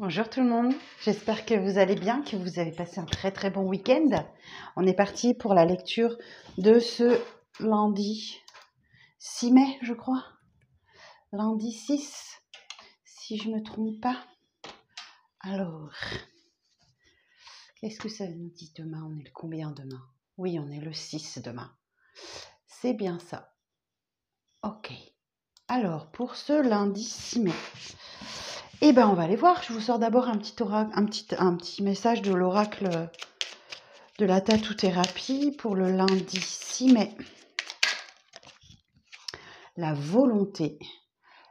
Bonjour tout le monde, j'espère que vous allez bien, que vous avez passé un très bon week-end. On est parti pour la lecture de ce lundi 6 mai, je crois. Lundi 6, si je ne me trompe pas. Alors, qu'est-ce que ça nous dit demain? On est le combien demain? Oui, on est le 6 demain. C'est bien ça. Ok. Alors, pour ce lundi 6 mai, eh ben, on va aller voir. Je vous sors d'abord un petit message de l'oracle de la tatou-thérapie pour le lundi 6 mai. La volonté.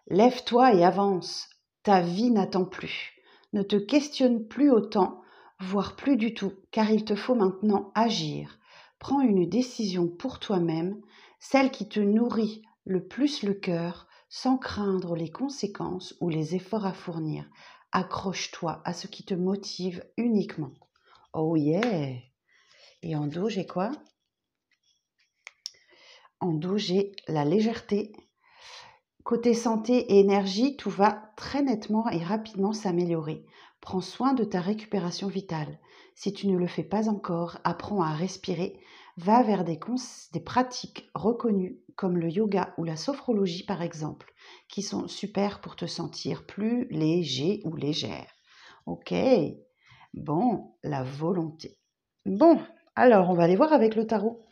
Lève-toi et avance. Ta vie n'attend plus. Ne te questionne plus autant, voire plus du tout, car il te faut maintenant agir. Prends une décision pour toi-même, celle qui te nourrit le plus le cœur, sans craindre les conséquences ou les efforts à fournir. Accroche-toi à ce qui te motive uniquement. Oh yeah! Et en dos, j'ai quoi? En dos, j'ai la légèreté. Côté santé et énergie, tout va très nettement et rapidement s'améliorer. Prends soin de ta récupération vitale. Si tu ne le fais pas encore, apprends à respirer. Va vers des pratiques reconnues comme le yoga ou la sophrologie par exemple, qui sont super pour te sentir plus léger ou légère. Ok, bon, la volonté. Bon, alors on va aller voir avec le tarot.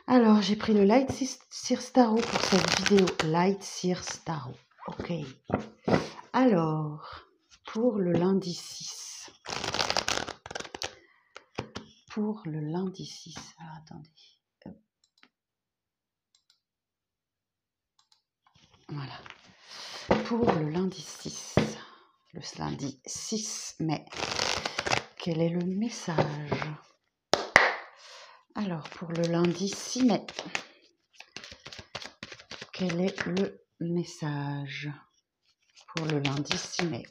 Alors, j'ai pris le Light Sears Tarot pour cette vidéo. Light Sears Tarot. Ok. Alors, pour le lundi 6. Pour le lundi 6. Alors, attendez. Voilà. Pour le lundi 6. Le lundi 6 mai. Quel est le message? Alors, pour le lundi 6 mai. Quel est le message? Pour le lundi 6 mai.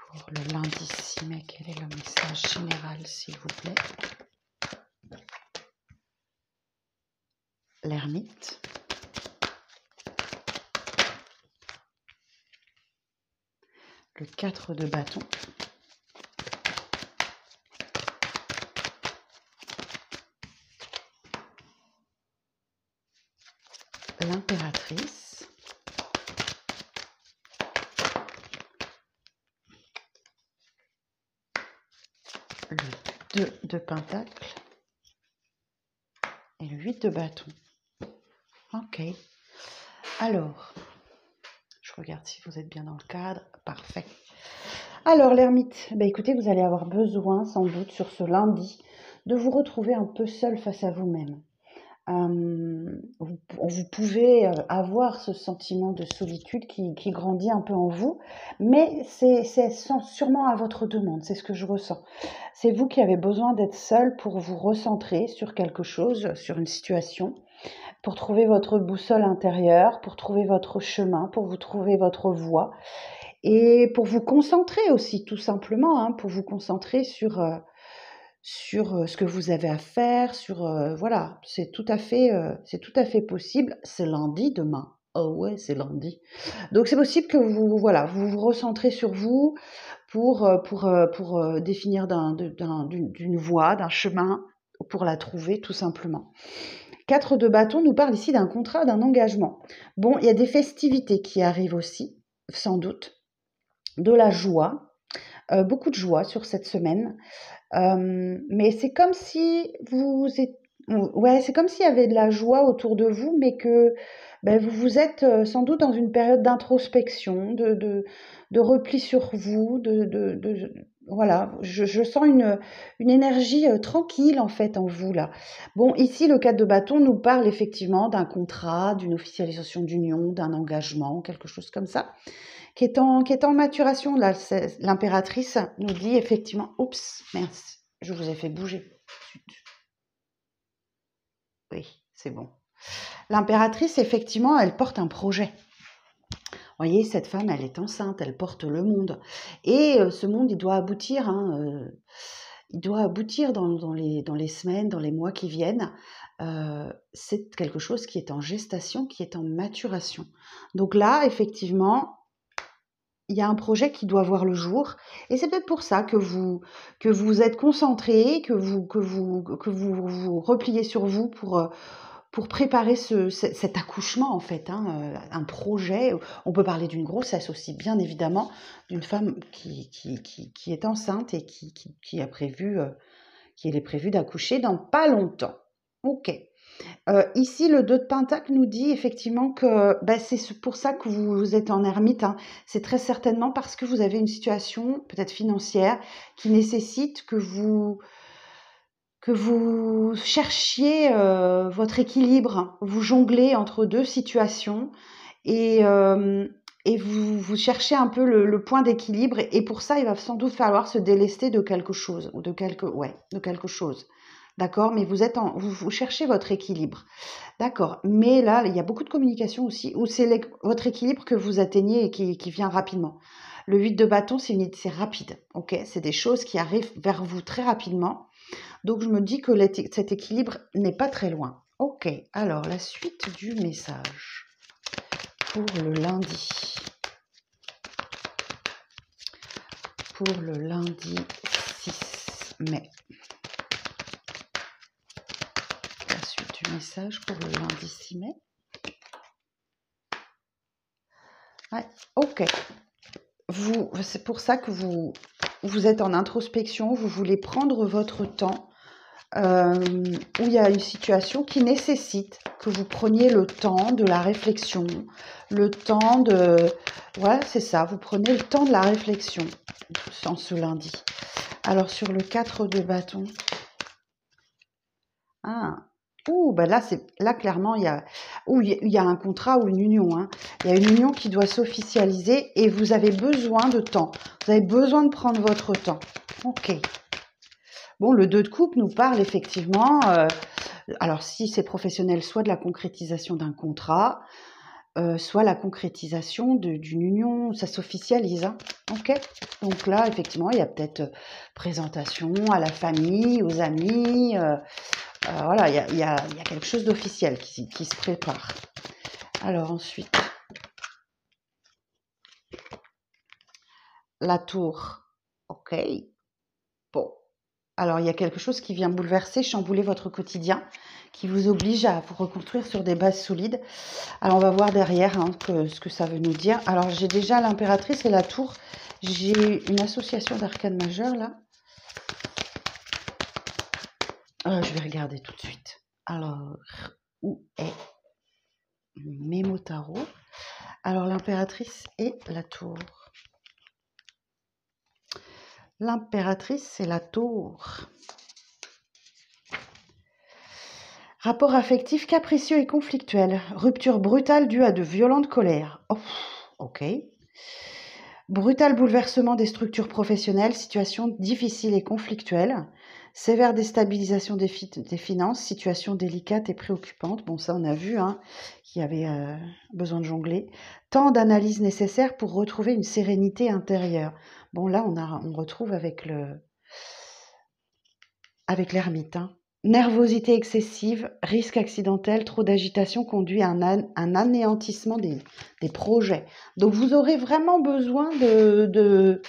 Pour le lundi 6 mai, quel est le message général, s'il vous plaît? L'ermite. Le 4 de bâton. L'impératrice. Le 2 de pentacle. Et le 8 de bâton. Ok. Alors, je regarde si vous êtes bien dans le cadre. Parfait. Alors, l'ermite, écoutez, vous allez avoir besoin, sans doute, sur ce lundi, de vous retrouver un peu seul face à vous-même. Vous pouvez avoir ce sentiment de solitude qui grandit un peu en vous, mais c'est sûrement à votre demande, c'est ce que je ressens. C'est vous qui avez besoin d'être seul pour vous recentrer sur quelque chose, sur une situation, pour trouver votre boussole intérieure, pour trouver votre chemin, pour vous trouver votre voie, et pour vous concentrer aussi, tout simplement, pour vous concentrer sur ce que vous avez à faire, voilà, c'est tout à fait possible. C'est lundi demain. Oh ouais, c'est lundi. Donc c'est possible que vous vous recentrez sur vous pour définir d'une voie, d'un chemin, pour la trouver tout simplement. 4 de bâton nous parle ici d'un contrat, d'un engagement. Bon, il y a des festivités qui arrivent aussi, sans doute, de la joie, beaucoup de joie sur cette semaine. Mais c'est comme si c'est comme s'il y avait de la joie autour de vous, mais que vous êtes sans doute dans une période d'introspection, de repli sur vous, voilà, je sens une énergie tranquille en fait en vous là. Bon, ici le 4 de bâton nous parle effectivement d'un contrat, d'une officialisation d'union, d'un engagement, quelque chose comme ça qui est en maturation. Là, l'impératrice nous dit effectivement, oups, mince, je vous ai fait bouger. Oui, c'est bon. L'impératrice, effectivement, elle porte un projet. Vous voyez, cette femme, elle est enceinte, elle porte le monde. Et ce monde, il doit aboutir. il doit aboutir dans les semaines, dans les mois qui viennent. C'est quelque chose qui est en gestation, qui est en maturation. Donc là, effectivement, il y a un projet qui doit voir le jour et c'est peut-être pour ça que vous êtes concentrés, que vous repliez sur vous pour préparer cet accouchement en fait, hein, un projet. On peut parler d'une grossesse aussi, bien évidemment, d'une femme qui est enceinte et qui qu'il est prévu d'accoucher dans pas longtemps. Ok. Ici, le 2 de Pentacle nous dit effectivement que c'est pour ça que vous êtes en ermite, hein. C'est très certainement parce que vous avez une situation peut-être financière qui nécessite que vous cherchiez votre équilibre. Vous jonglez entre deux situations et, vous cherchez un peu le point d'équilibre. Et pour ça, il va sans doute falloir se délester de quelque chose, ou de quelque chose. D'accord, mais vous cherchez votre équilibre. D'accord, mais là, il y a beaucoup de communication aussi, où c'est votre équilibre que vous atteignez et qui vient rapidement. Le 8 de bâton, c'est rapide, ok? C'est des choses qui arrivent vers vous très rapidement. Donc, je me dis que cet équilibre n'est pas très loin. Ok, alors la suite du message pour le lundi. Pour le lundi 6 mai. La suite du message pour le lundi 6 mai. Ouais, ok. C'est pour ça que vous êtes en introspection, vous voulez prendre votre temps, où il y a une situation qui nécessite que vous preniez le temps de la réflexion, le temps de... Voilà, c'est ça, vous prenez le temps de la réflexion en ce lundi. Alors, sur le 4 de bâton... Ah, là clairement, il y a un contrat ou une union, hein. Il y a une union qui doit s'officialiser et vous avez besoin de temps. Vous avez besoin de prendre votre temps. Ok. Bon, le 2 de coupe nous parle effectivement, alors si c'est professionnel, soit de la concrétisation d'un contrat, soit la concrétisation d'une union, ça s'officialise, hein. Ok. Donc là, effectivement, il y a peut-être présentation à la famille, aux amis. Voilà, il y a quelque chose d'officiel qui se prépare. Alors ensuite, la tour. Ok. Bon. Alors, il y a quelque chose qui vient bouleverser, chambouler votre quotidien, qui vous oblige à vous reconstruire sur des bases solides. Alors, on va voir derrière hein, ce que ça veut nous dire. Alors, j'ai déjà l'impératrice et la tour. J'ai une association d'arcanes majeures, là. Je vais regarder tout de suite. Alors, où est Mémo Tarot? Alors, l'impératrice et la tour. L'impératrice, c'est la tour. Rapport affectif capricieux et conflictuel. Rupture brutale due à de violentes colères. Oh, ok. Brutal bouleversement des structures professionnelles, situation difficile et conflictuelle. Sévère déstabilisation des finances, situation délicate et préoccupante. Bon, ça, on a vu hein, qu'il y avait besoin de jongler. Temps d'analyse nécessaire pour retrouver une sérénité intérieure. Bon, là, on retrouve avec l'ermite. Hein. Nervosité excessive, risque accidentel, trop d'agitation conduit à un anéantissement des projets. Donc, vous aurez vraiment besoin de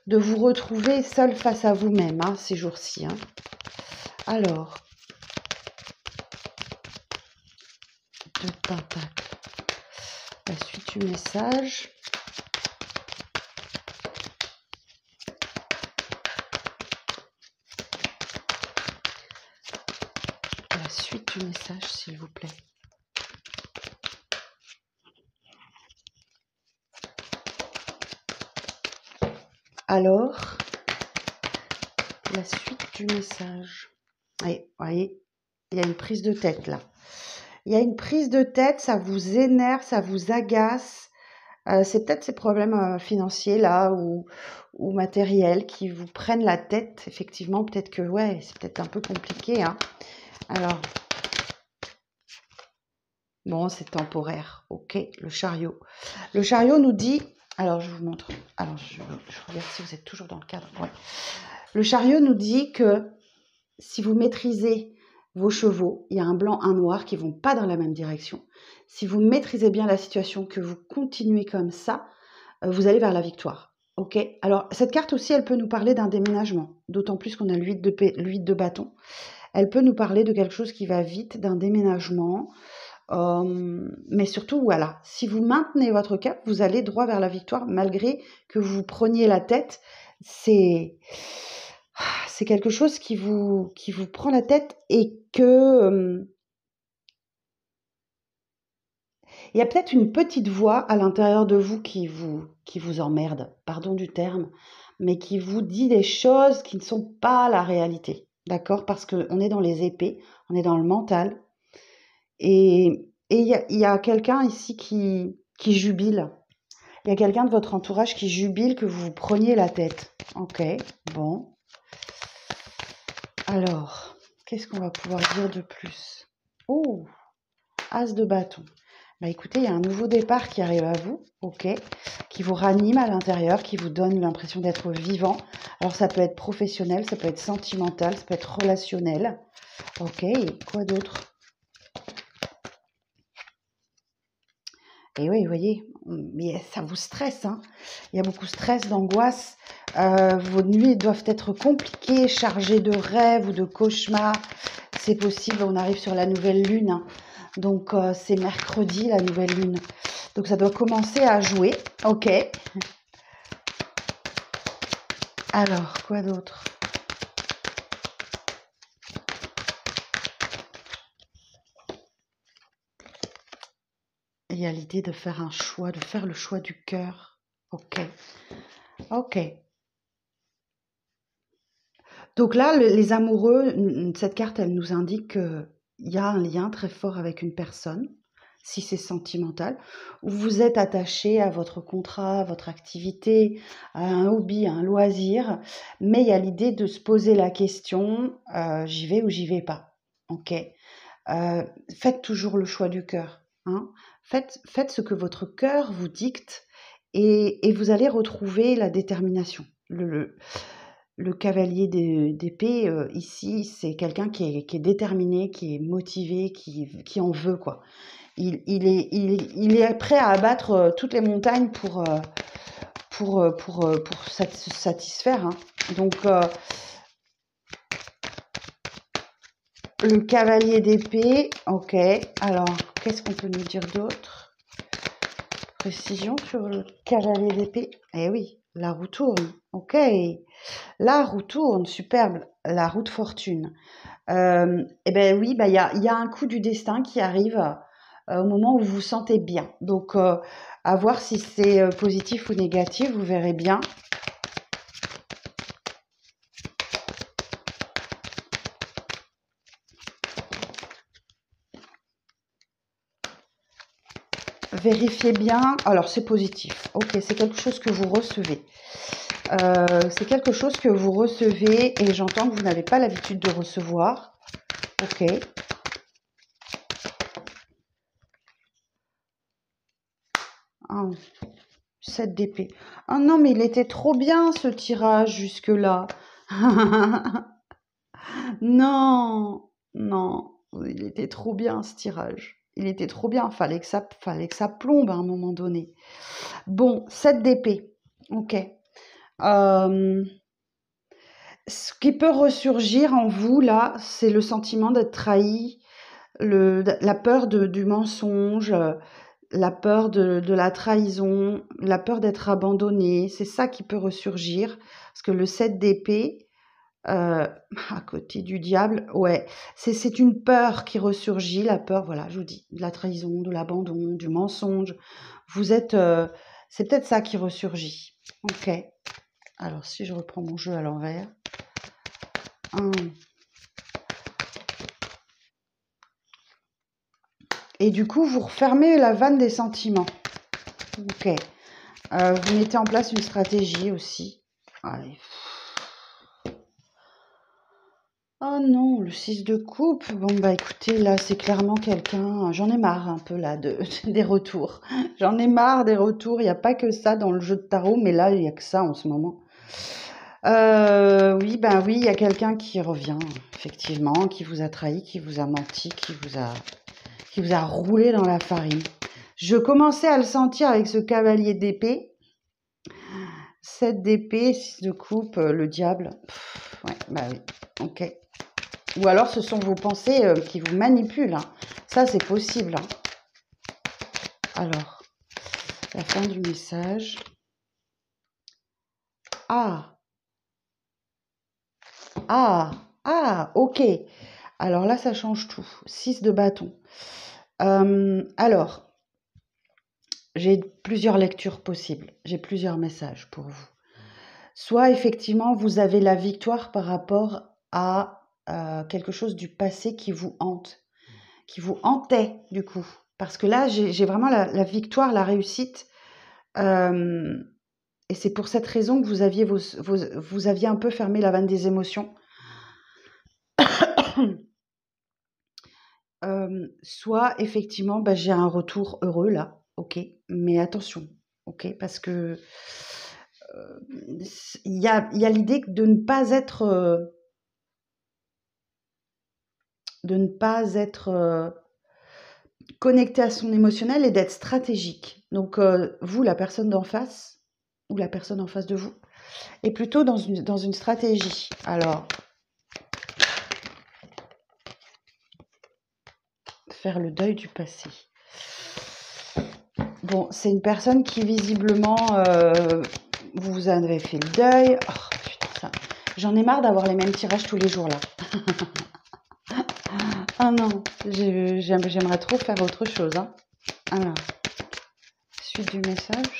vous retrouver seul face à vous-même hein, ces jours-ci. Hein. Alors, 2 de Pentacle. La suite du message. La suite du message, s'il vous plaît. Alors, la suite du message. Oui, vous voyez, il y a une prise de tête là. Il y a une prise de tête, ça vous énerve, ça vous agace. C'est peut-être ces problèmes financiers là ou matériels qui vous prennent la tête. Effectivement, peut-être que ouais, c'est peut-être un peu compliqué. Hein. Alors, bon, c'est temporaire. Ok, le chariot. Le chariot nous dit, alors je vous montre. Alors je regarde si vous êtes toujours dans le cadre. Ouais. Le chariot nous dit que si vous maîtrisez vos chevaux, il y a un blanc, un noir qui vont pas dans la même direction. Si vous maîtrisez bien la situation, que vous continuez comme ça, vous allez vers la victoire. Ok. Alors cette carte aussi, elle peut nous parler d'un déménagement, d'autant plus qu'on a l'huile de bâton. Elle peut nous parler de quelque chose qui va vite, d'un déménagement. Mais surtout, voilà, si vous maintenez votre cap, vous allez droit vers la victoire, malgré que vous preniez la tête. C'est quelque chose qui vous prend la tête et que il y a peut-être une petite voix à l'intérieur de vous qui vous emmerde, pardon du terme, mais qui vous dit des choses qui ne sont pas la réalité, d'accord? Parce qu'on est dans les épées, on est dans le mental, et il y a quelqu'un ici qui jubile. Il y a quelqu'un de votre entourage qui jubile que vous vous preniez la tête. Ok, bon. Alors, qu'est-ce qu'on va pouvoir dire de plus? Oh, As de bâton. Bah écoutez, il y a un nouveau départ qui arrive à vous, ok, qui vous ranime à l'intérieur, qui vous donne l'impression d'être vivant. Alors ça peut être professionnel, ça peut être sentimental, ça peut être relationnel. Ok, et quoi d'autre? Et oui, vous voyez, mais ça vous stresse, hein. Il y a beaucoup de stress, d'angoisse. Vos nuits doivent être compliquées, chargées de rêves ou de cauchemars. C'est possible, on arrive sur la nouvelle lune, hein. Donc c'est mercredi la nouvelle lune. Donc ça doit commencer à jouer. Ok. Alors, quoi d'autre? Il y a l'idée de faire un choix, de faire le choix du cœur. Ok. Ok. Donc là, les amoureux, cette carte, elle nous indique qu'il y a un lien très fort avec une personne, si c'est sentimental, où vous êtes attaché à votre contrat, à votre activité, à un hobby, à un loisir, mais il y a l'idée de se poser la question, j'y vais ou j'y vais pas. Ok. Faites toujours le choix du cœur, hein. Faites ce que votre cœur vous dicte et vous allez retrouver la détermination. Le cavalier d'épée, ici, c'est quelqu'un qui est déterminé, qui est motivé, qui en veut, quoi. Il est prêt à abattre toutes les montagnes pour se satisfaire, hein. Donc, le cavalier d'épée, ok. Alors, qu'est-ce qu'on peut nous dire d'autre? Précision sur le cavalier d'épée. Eh oui, la roue tourne, ok. La roue tourne, superbe. La roue de fortune. Eh ben oui, bah il y a un coup du destin qui arrive au moment où vous vous sentez bien. Donc, à voir si c'est positif ou négatif, vous verrez bien. Vérifiez bien. Alors, c'est positif. Ok, c'est quelque chose que vous recevez. C'est quelque chose que vous recevez et j'entends que vous n'avez pas l'habitude de recevoir. Ok. Ah, 7 d'épée. Ah non, mais il était trop bien ce tirage jusque-là. Non, non, il était trop bien ce tirage. Il était trop bien. Fallait que ça plombe à un moment donné. Bon, 7 d'épée. Ok. Euh, Ce qui peut ressurgir en vous, là, c'est le sentiment d'être trahi, la peur du mensonge, la peur de la trahison, la peur d'être abandonné. C'est ça qui peut ressurgir. Parce que le 7 d'épée, à côté du diable, ouais, c'est une peur qui ressurgit, la peur, voilà, je vous dis, de la trahison, de l'abandon, du mensonge. Vous êtes, c'est peut-être ça qui ressurgit. Ok. Alors, si je reprends mon jeu à l'envers. Et du coup, vous refermez la vanne des sentiments. Ok. Vous mettez en place une stratégie aussi. Allez. Oh non, le 6 de coupe. Bon, bah écoutez, là, c'est clairement quelqu'un... J'en ai marre un peu, là, des retours. J'en ai marre des retours. Il n'y a pas que ça dans le jeu de tarot, mais là, il n'y a que ça en ce moment. Oui, ben oui, il y a quelqu'un qui revient, effectivement, qui vous a trahi, qui vous a menti, qui vous a roulé dans la farine. Je commençais à le sentir avec ce cavalier d'épée. 7 d'épée, 6 de coupe, le diable. Ouais, bah oui, ok. Ou alors ce sont vos pensées qui vous manipulent, hein. Ça, c'est possible, hein. Alors, la fin du message. Ah, ok. Alors là, ça change tout. 6 de bâton. Alors, j'ai plusieurs lectures possibles. J'ai plusieurs messages pour vous. Soit, effectivement, vous avez la victoire par rapport à quelque chose du passé qui vous hante, qui vous hantait, du coup. Parce que là, j'ai vraiment la victoire, la réussite. Et c'est pour cette raison que vous aviez un peu fermé la vanne des émotions. Soit effectivement, bah, j'ai un retour heureux là, ok, mais attention, ok, parce que il y a l'idée de ne pas être connecté à son émotionnel et d'être stratégique. Donc vous, la personne d'en face ou la personne en face de vous, est plutôt dans une stratégie. Alors, faire le deuil du passé. Bon, c'est une personne qui visiblement, vous avez fait le deuil. Oh, putain, ça. J'en ai marre d'avoir les mêmes tirages tous les jours là. Ah non, j'aimerais trop faire autre chose, hein. Alors, suite du message.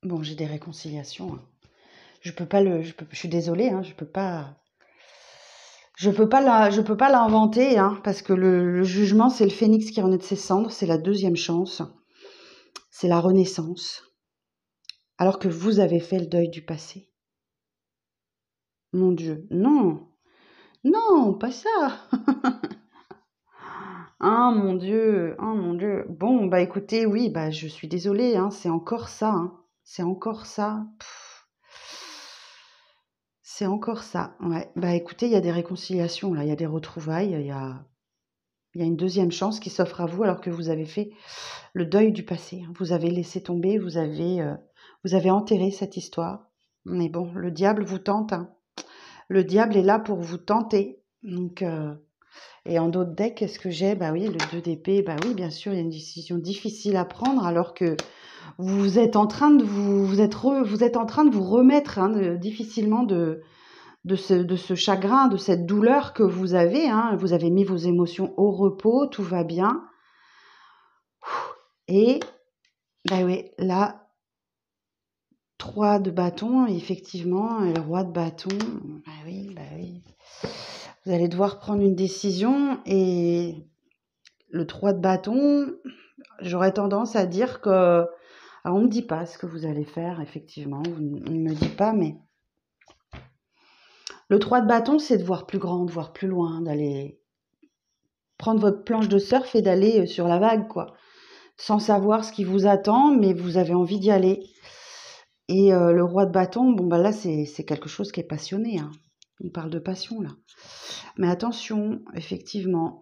Bon, j'ai des réconciliations, hein. Je suis désolée, hein, je peux pas l'inventer, hein, parce que le jugement, c'est le phénix qui renaît de ses cendres, c'est la deuxième chance, c'est la renaissance. Alors que vous avez fait le deuil du passé. Mon Dieu, non, non, pas ça. Ah mon Dieu, ah mon Dieu. Bon, bah écoutez, oui, bah je suis désolée, hein, c'est encore ça, hein. C'est encore ça. C'est encore ça, ouais. Bah écoutez, il y a des réconciliations là, il y a des retrouvailles, il y a une deuxième chance qui s'offre à vous alors que vous avez fait le deuil du passé, hein. Vous avez laissé tomber, vous avez enterré cette histoire. Mais bon, le diable vous tente, hein. Le diable est là pour vous tenter. Donc, et en d'autres decks, qu'est-ce que j'ai? Bah oui, le 2 d'épée, bah oui, bien sûr, il y a une décision difficile à prendre alors que vous êtes en train de vous êtes en train de vous remettre, hein, difficilement de ce chagrin, de cette douleur que vous avez, hein. Vous avez mis vos émotions au repos, tout va bien. Et, bah oui, là, 3 de bâton, effectivement, et le roi de bâton, bah oui, bah oui. Vous allez devoir prendre une décision et le 3 de bâton, j'aurais tendance à dire que... Alors, on ne me dit pas ce que vous allez faire, effectivement, on ne me dit pas, mais... Le 3 de bâton, c'est de voir plus grand, de voir plus loin, d'aller prendre votre planche de surf et d'aller sur la vague, quoi. Sans savoir ce qui vous attend, mais vous avez envie d'y aller. Et le roi de bâton, bon, bah là, c'est quelque chose qui est passionné, hein. On parle de passion, là. Mais attention, effectivement,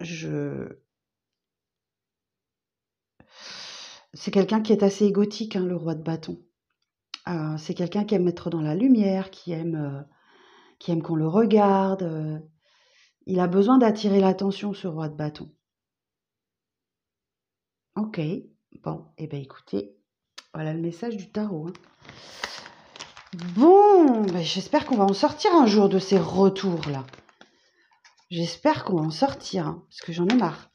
c'est quelqu'un qui est assez égotique, hein, le roi de bâton. C'est quelqu'un qui aime être dans la lumière, qui aime qu'on le regarde. Il a besoin d'attirer l'attention, ce roi de bâton. Ok, bon, et bien écoutez, voilà le message du tarot, hein. Bon, ben j'espère qu'on va en sortir un jour de ces retours-là. J'espère qu'on va en sortir, hein, parce que j'en ai marre.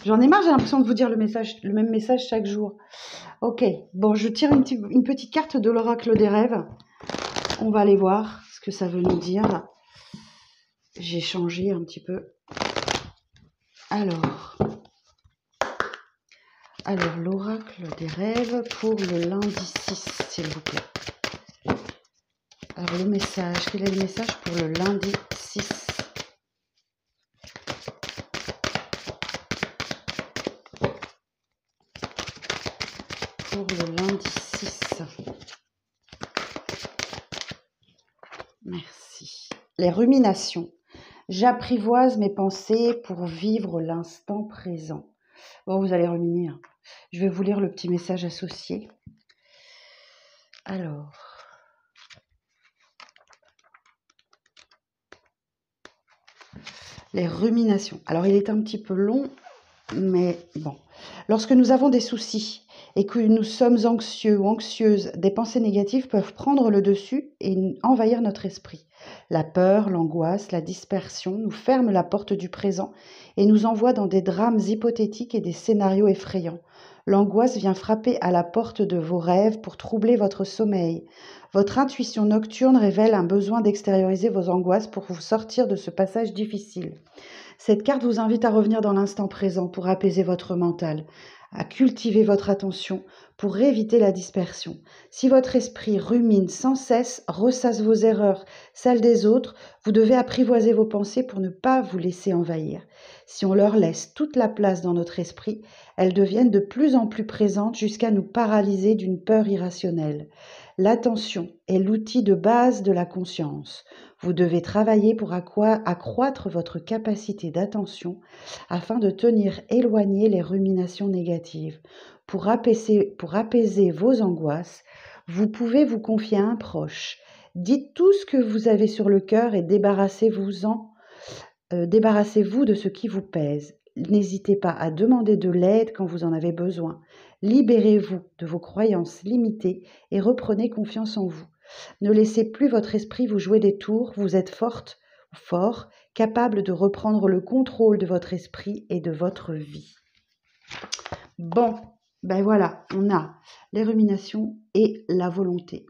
J'en ai marre, j'ai l'impression de vous dire le même message chaque jour. Ok, bon, je tire une petite carte de l'oracle des rêves. On va aller voir ce que ça veut nous dire. J'ai changé un petit peu. Alors l'oracle des rêves pour le lundi 6, s'il vous plaît. Alors, le message, quel est le message pour le lundi 6? Merci. Les ruminations. J'apprivoise mes pensées pour vivre l'instant présent. Bon, vous allez ruminer, hein. Je vais vous lire le petit message associé. Alors, les ruminations. Alors, il est un petit peu long, mais bon. Lorsque nous avons des soucis et que nous sommes anxieux ou anxieuses, des pensées négatives peuvent prendre le dessus et envahir notre esprit. La peur, l'angoisse, la dispersion nous ferment la porte du présent et nous envoient dans des drames hypothétiques et des scénarios effrayants. L'angoisse vient frapper à la porte de vos rêves pour troubler votre sommeil. Votre intuition nocturne révèle un besoin d'extérioriser vos angoisses pour vous sortir de ce passage difficile. Cette carte vous invite à revenir dans l'instant présent pour apaiser votre mental, à cultiver votre attention pour éviter la dispersion. Si votre esprit rumine sans cesse, ressasse vos erreurs, celles des autres, vous devez apprivoiser vos pensées pour ne pas vous laisser envahir. Si on leur laisse toute la place dans notre esprit, elles deviennent de plus en plus présentes jusqu'à nous paralyser d'une peur irrationnelle. L'attention est l'outil de base de la conscience. Vous devez travailler pour accroître votre capacité d'attention afin de tenir éloignées les ruminations négatives. Pour apaiser vos angoisses, vous pouvez vous confier à un proche. Dites tout ce que vous avez sur le cœur et débarrassez-vous de ce qui vous pèse. N'hésitez pas à demander de l'aide quand vous en avez besoin. Libérez-vous de vos croyances limitées et reprenez confiance en vous. Ne laissez plus votre esprit vous jouer des tours, vous êtes forte ou fort, capable de reprendre le contrôle de votre esprit et de votre vie. Bon, ben voilà, on a les ruminations et la volonté.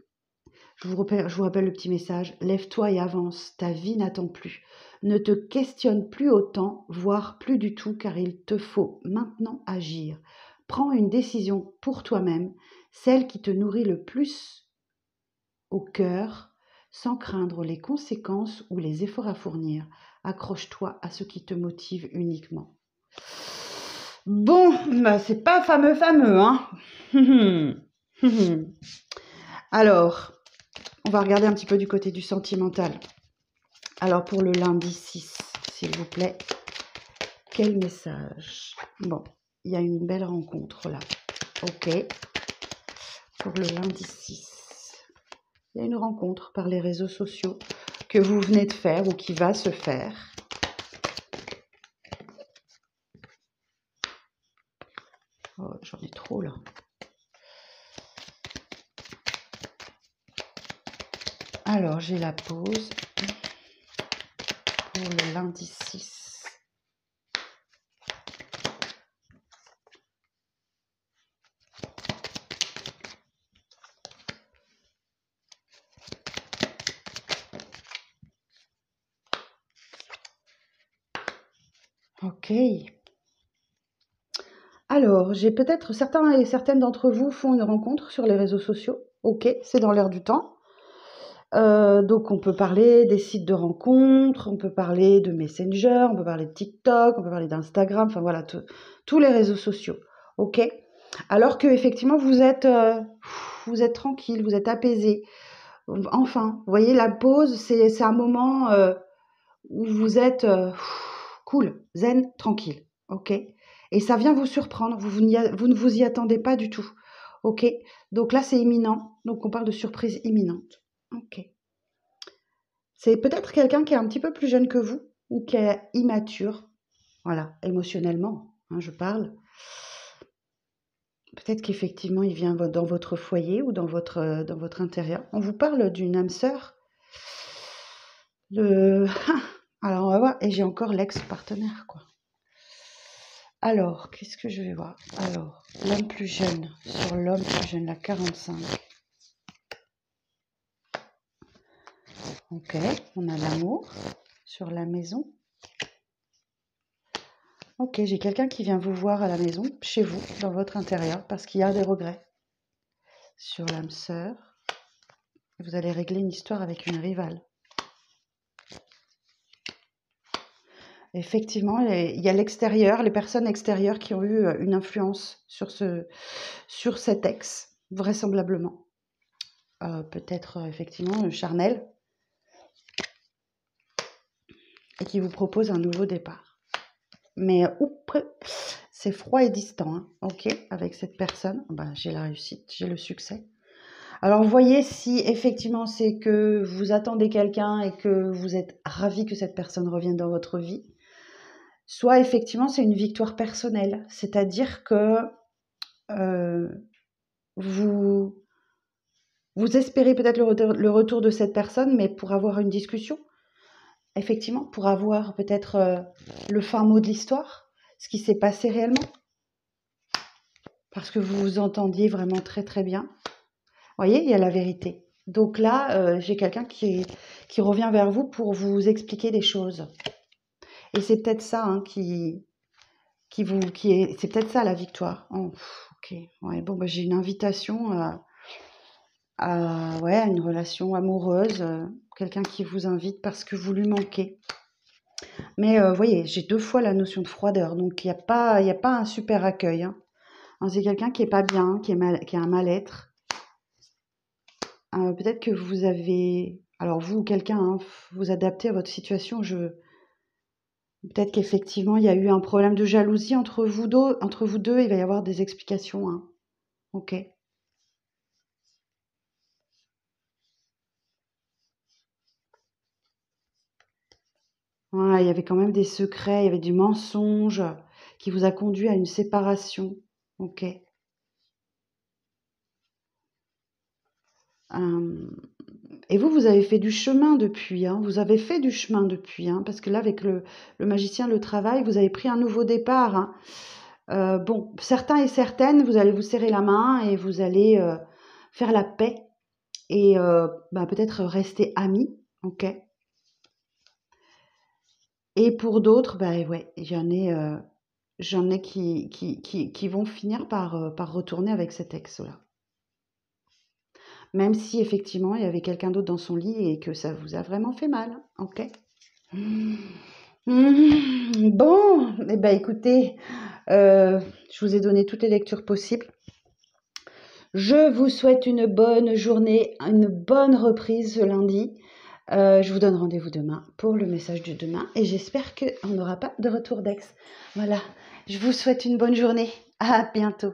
Je vous rappelle le petit message, lève-toi et avance, ta vie n'attend plus. Ne te questionne plus autant, voire plus du tout, car il te faut maintenant agir. Prends une décision pour toi-même, celle qui te nourrit le plus au cœur, sans craindre les conséquences ou les efforts à fournir. Accroche-toi à ce qui te motive uniquement. Bon, bah c'est pas fameux, hein. Alors, on va regarder un petit peu du côté du sentimental. Alors, pour le lundi 6, s'il vous plaît, quel message? Bon, il y a une belle rencontre là. Ok. Pour le lundi 6. Il y a une rencontre par les réseaux sociaux que vous venez de faire ou qui va se faire. Oh, j'en ai trop là. Alors, j'ai la pause pour le lundi 6. Ok. Alors, j'ai peut-être certains et certaines d'entre vous font une rencontre sur les réseaux sociaux. Ok, c'est dans l'air du temps. Donc, on peut parler des sites de rencontres, on peut parler de Messenger, on peut parler de TikTok, on peut parler d'Instagram, enfin voilà, tous les réseaux sociaux. Ok. Alors que effectivement, vous êtes tranquille, vous êtes apaisé. Enfin, vous voyez, la pause, c'est un moment où vous êtes cool, zen, tranquille, ok? Et ça vient vous surprendre, vous ne vous y attendez pas du tout, ok? Donc là, c'est imminent, donc on parle de surprise imminente, ok? C'est peut-être quelqu'un qui est un petit peu plus jeune que vous ou qui est immature, voilà, émotionnellement, hein, je parle. Peut-être qu'effectivement, il vient dans votre foyer ou dans votre intérieur. On vous parle d'une âme sœur. Alors, on va voir. Et j'ai encore l'ex-partenaire, quoi. Alors, qu'est-ce que je vais voir? Alors, l'homme plus jeune. Sur l'homme plus jeune, la 45. Ok, on a l'amour sur la maison. Ok, j'ai quelqu'un qui vient vous voir à la maison, chez vous, dans votre intérieur, parce qu'il y a des regrets. Sur l'âme sœur, vous allez régler une histoire avec une rivale. Effectivement, il y a l'extérieur, les personnes extérieures qui ont eu une influence sur cet ex, vraisemblablement. Peut-être effectivement charnel. et qui vous propose un nouveau départ. Mais c'est froid et distant, hein. Ok, avec cette personne, ben, j'ai la réussite, j'ai le succès. Alors voyez si effectivement c'est que vous attendez quelqu'un et que vous êtes ravi que cette personne revienne dans votre vie, soit effectivement c'est une victoire personnelle, c'est-à-dire que euh, vous, vous espérez peut-être le retour de cette personne, mais pour avoir une discussion, effectivement, pour avoir peut-être le fin mot de l'histoire, ce qui s'est passé réellement, parce que vous vous entendiez vraiment très très bien. Vous voyez, il y a la vérité. Donc là, j'ai quelqu'un qui revient vers vous pour vous expliquer des choses. Et c'est peut-être ça hein, c'est peut-être ça la victoire. Oh, ok, ouais, bon, bah, j'ai une invitation ouais, à une relation amoureuse, quelqu'un qui vous invite parce que vous lui manquez. Mais vous voyez, j'ai 2 fois la notion de froideur, donc il y a pas un super accueil. Hein. Hein, c'est quelqu'un qui est pas bien, qui a un mal-être. Peut-être que vous avez, alors vous ou quelqu'un, hein, vous adaptez à votre situation. Peut-être qu'effectivement il y a eu un problème de jalousie entre vous deux. Il va y avoir des explications. Hein. Ok. Ouais, il y avait quand même des secrets, il y avait du mensonge qui vous a conduit à une séparation. Ok. Euh, Et vous, vous avez fait du chemin depuis, hein, vous avez fait du chemin depuis, hein, parce que là, avec le magicien, le travail, vous avez pris un nouveau départ. Hein. Bon, certains et certaines, vous allez vous serrer la main et vous allez faire la paix et bah, peut-être rester amis, ok. Et pour d'autres, bah ouais, j'en ai qui vont finir par retourner avec cet ex-là. Même si effectivement il y avait quelqu'un d'autre dans son lit et que ça vous a vraiment fait mal, ok. Bon, eh ben écoutez, je vous ai donné toutes les lectures possibles. Je vous souhaite une bonne journée, une bonne reprise ce lundi. Je vous donne rendez-vous demain pour le message de demain et j'espère qu'on n'aura pas de retour d'ex. Voilà, je vous souhaite une bonne journée. À bientôt.